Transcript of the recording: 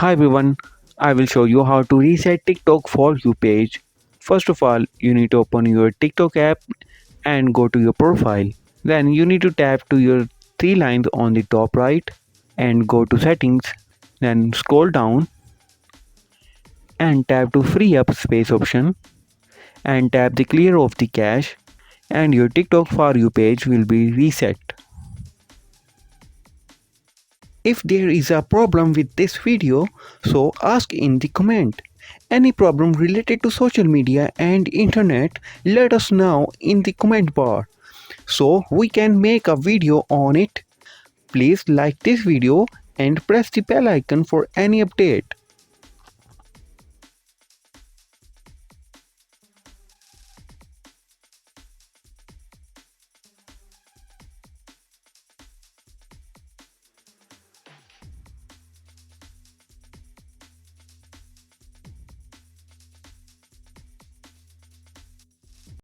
Hi everyone, I will show you how to reset TikTok for you page. First of all, you need to open your TikTok app and go to your profile. Then you need to tap to your three lines on the top right and go to settings. Then scroll down and tap to free up space option and tap the clear of the cache and your TikTok for you page will be reset. If there is a problem with this video, so ask in the comment. Any problem related to social media and internet, let us know in the comment bar so we can make a video on it. Please like this video and press the bell icon for any update.